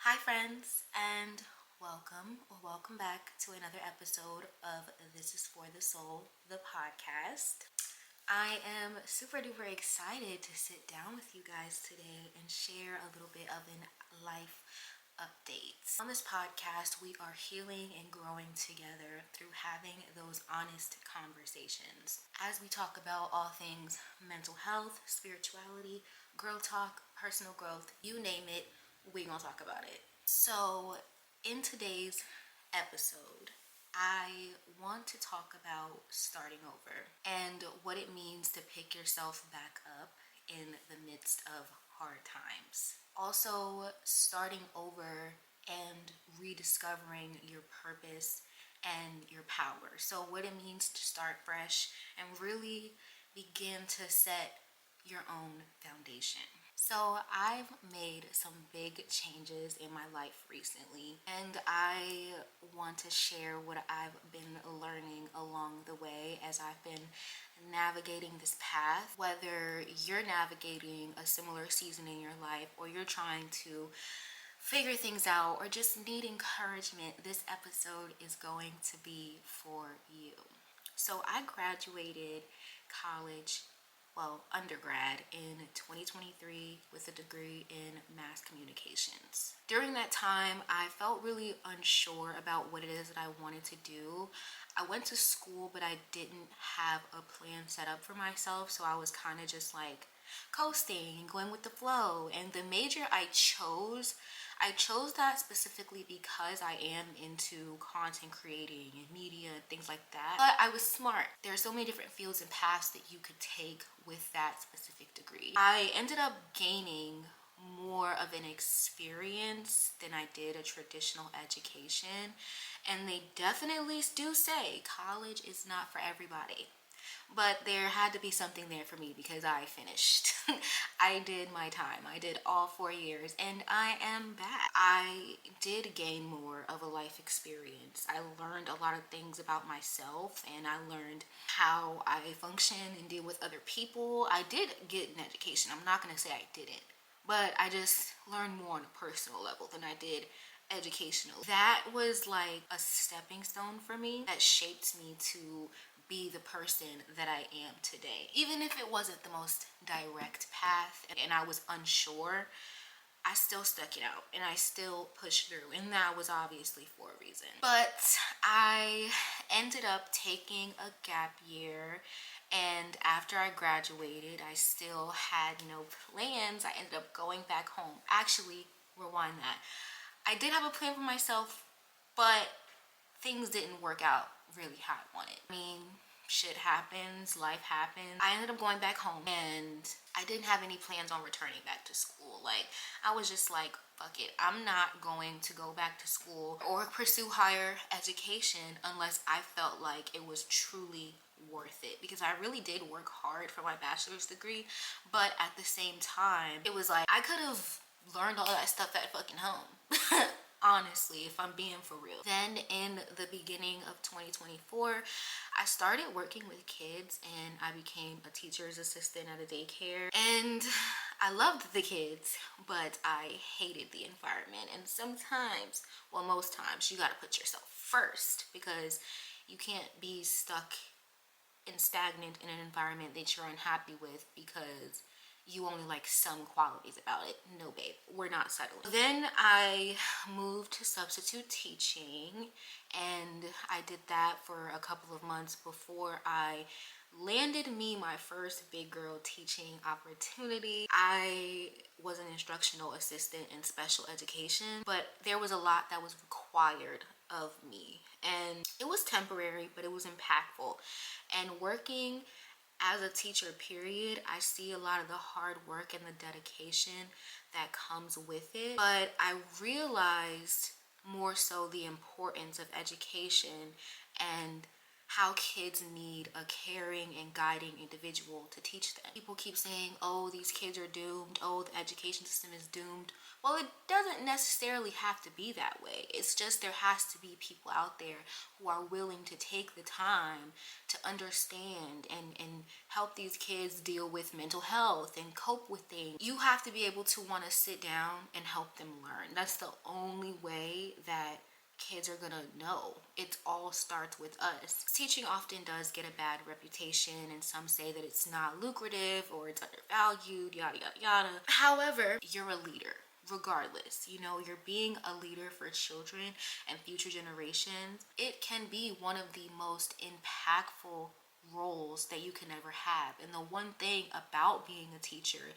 Hi, friends, and welcome back to another episode of This is for the Soul, the podcast. I am super duper excited to sit down with you guys today and share a little bit of an life update. On this podcast, we are healing and growing together through having those honest conversations. As we talk about all things mental health, spirituality, girl talk, personal growth, you name it, we gonna talk about it. So, in today's episode, I want to talk about starting over and what it means to pick yourself back up in the midst of hard times. Also, starting over and rediscovering your purpose and your power. So, what it means to start fresh and really begin to set your own foundation. So I've made some big changes in my life recently, and I want to share what I've been learning along the way as I've been navigating this path. Whether you're navigating a similar season in your life or you're trying to figure things out or just need encouragement, this episode is going to be for you. So I graduated college, undergrad in 2023 with a degree in mass communications. During that time, I felt really unsure about what it is that I wanted to do. I went to school, but I didn't have a plan set up for myself, so I was kind of just like coasting and going with the flow. And the major I chose that specifically because I am into content creating and media and things like that. But I was smart. There are so many different fields and paths that you could take with that specific degree. I ended up gaining more of an experience than I did a traditional education. And they definitely do say college is not for everybody. But there had to be something there for me because I finished. I did my time. I did all 4 years and I am back. I did gain more of a life experience. I learned a lot of things about myself and I learned how I function and deal with other people. I did get an education. I'm not going to say I didn't, but I just learned more on a personal level than I did educational. That was like a stepping stone for me that shaped me to be the person that I am today. Even if it wasn't the most direct path and I was unsure, I still stuck it out and I still pushed through, and that was obviously for a reason. But I ended up taking a gap year, and after I graduated, I still had no plans. I ended up going back home. Actually, rewind that. I did have a plan for myself, but things didn't work out really how I wanted. I mean, shit happens, life happens. I ended up going back home and I didn't have any plans on returning back to school. Like, I was just like, fuck it. I'm not going to go back to school or pursue higher education unless I felt like it was truly worth it, because I really did work hard for my bachelor's degree, but at the same time, it was like I could have learned all that stuff at fucking home. Honestly, if I'm being for real. Then in the beginning of 2024, I started working with kids and I became a teacher's assistant at a daycare. And I loved the kids, but I hated the environment. And sometimes, well, most times, you gotta put yourself first because you can't be stuck and stagnant in an environment that you're unhappy with because you only like some qualities about it. No, babe, we're not settling. Then I moved to substitute teaching and I did that for a couple of months before I landed me my first big girl teaching opportunity. I was an instructional assistant in special education, but there was a lot that was required of me and it was temporary, but it was impactful. And working as a teacher, period, I see a lot of the hard work and the dedication that comes with it. But I realized more so the importance of education and how kids need a caring and guiding individual to teach them. People keep saying, oh, these kids are doomed, oh, the education system is doomed. Well, it doesn't necessarily have to be that way. It's just there has to be people out there who are willing to take the time to understand and help these kids deal with mental health and cope with things. You have to be able to want to sit down and help them learn. That's the only way that kids are gonna know. It all starts with us. Teaching often does get a bad reputation, and some say that it's not lucrative or it's undervalued, yada yada yada. However, you're a leader regardless. You know, you're being a leader for children and future generations. It can be one of the most impactful roles that you can ever have. And the one thing about being a teacher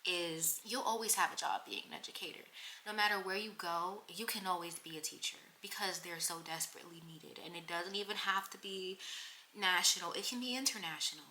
is you'll always have a job being an educator. No matter where you go, you can always be a teacher because they're so desperately needed. And it doesn't even have to be national, it can be international.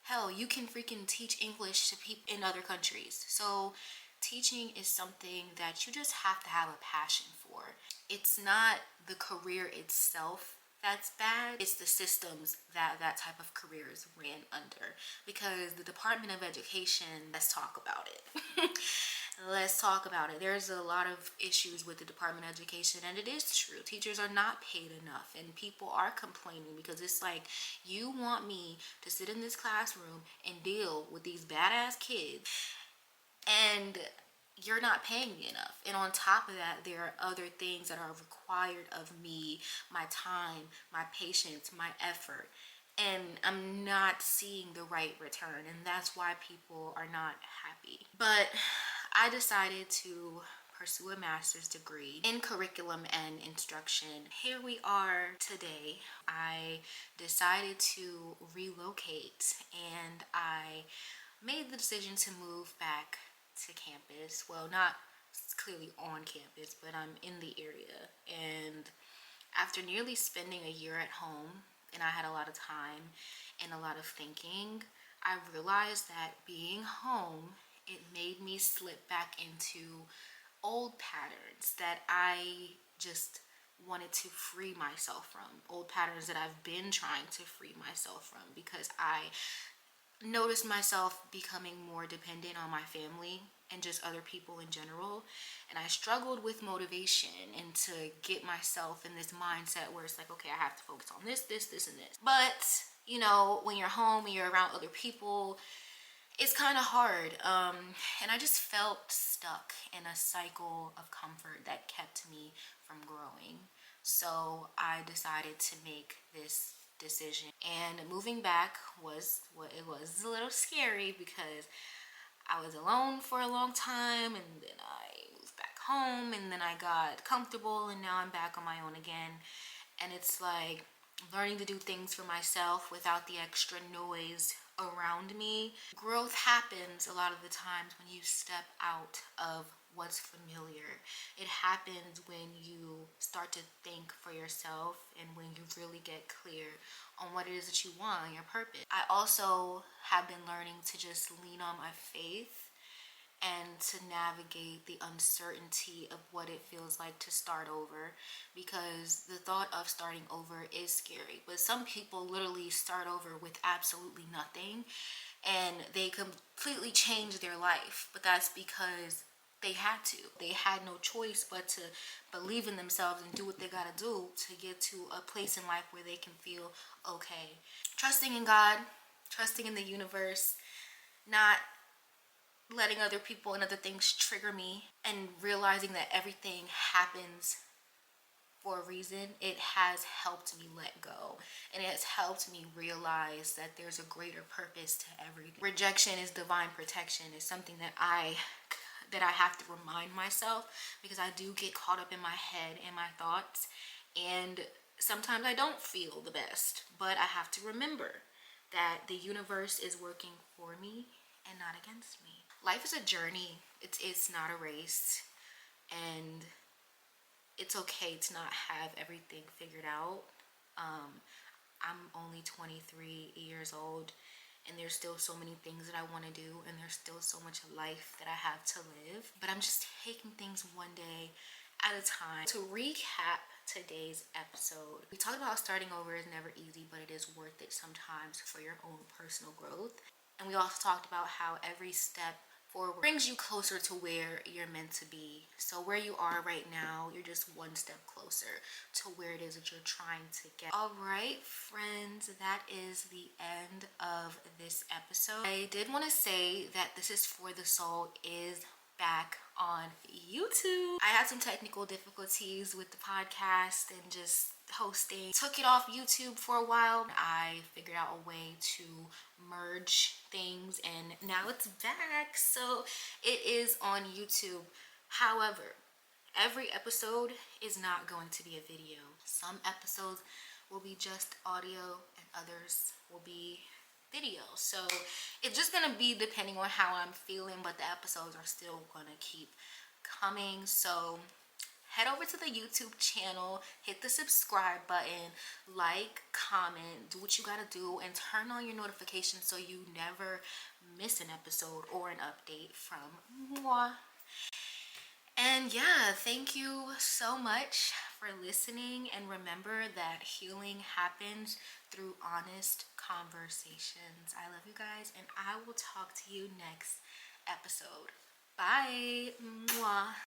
Hell, you can freaking teach English to people in other countries. So teaching is something that you just have to have a passion for. It's not the career itself that's bad, it's the systems that that type of career is ran under. Because the Department of Education, let's talk about it. Let's talk about it. There's a lot of issues with the Department of Education, and it is true. Teachers are not paid enough, and people are complaining because it's like, you want me to sit in this classroom and deal with these badass kids, and you're not paying me enough. And on top of that, there are other things that are required of me, my time, my patience, my effort, and I'm not seeing the right return, and that's why people are not happy. But I decided to pursue a master's degree in curriculum and instruction. Here we are today. I decided to relocate, and I made the decision to move back to campus. Well, not clearly on campus, but I'm in the area. And after nearly spending a year at home, and I had a lot of time and a lot of thinking, I realized that being home, it made me slip back into old patterns that I just wanted to free myself from. Old patterns that I've been trying to free myself from because I noticed myself becoming more dependent on my family and just other people in general, and I struggled with motivation and to get myself in this mindset where it's like, okay, I have to focus on this, this, this, and this. But you know, when you're home and you're around other people, it's kind of hard, and I just felt stuck in a cycle of comfort that kept me from growing. So I decided to make this decision, and moving back was what it was. A little scary because I was alone for a long time, and then I moved back home, and then I got comfortable, and now I'm back on my own again. And it's like learning to do things for myself without the extra noise around me. Growth happens a lot of the times when you step out of what's familiar. It happens when you start to think for yourself and when you really get clear on what it is that you want and your purpose. I also have been learning to just lean on my faith and to navigate the uncertainty of what it feels like to start over, because the thought of starting over is scary. But some people literally start over with absolutely nothing and they completely change their life, but that's because they had to. They had no choice but to believe in themselves and do what they gotta do to get to a place in life where they can feel okay. Trusting in God, trusting in the universe, not letting other people and other things trigger me, and realizing that everything happens for a reason. It has helped me let go, and it has helped me realize that there's a greater purpose to everything. Rejection is divine protection. It's something that I have to remind myself, because I do get caught up in my head and my thoughts, and sometimes I don't feel the best, but I have to remember that the universe is working for me and not against me. Life is a journey. It's not a race, and it's okay to not have everything figured out. I'm only 23 years old, and there's still so many things that I want to do, and there's still so much life that I have to live. But I'm just taking things one day at a time. To recap today's episode. We talked about how starting over is never easy, but it is worth it sometimes for your own personal growth. And we also talked about how every step forward brings you closer to where you're meant to be. So where you are right now, you're just one step closer to where it is that you're trying to get. All right, friends, that is the end of this episode. I did want to say that This Is For The Soul is back on YouTube. I had some technical difficulties with the podcast and just hosting. Took it off YouTube for a while. I figured out a way to merge things and now it's back. So it is on YouTube. However, every episode is not going to be a video. Some episodes will be just audio and others will be video. So it's just gonna be depending on how I'm feeling, but the episodes are still gonna keep coming. So head over to the YouTube channel, hit the subscribe button, like, comment, do what you gotta do, and turn on your notifications so you never miss an episode or an update from moi. And yeah, thank you so much for listening, and remember that healing happens through honest conversations. I love you guys, and I will talk to you next episode. Bye. Mwah.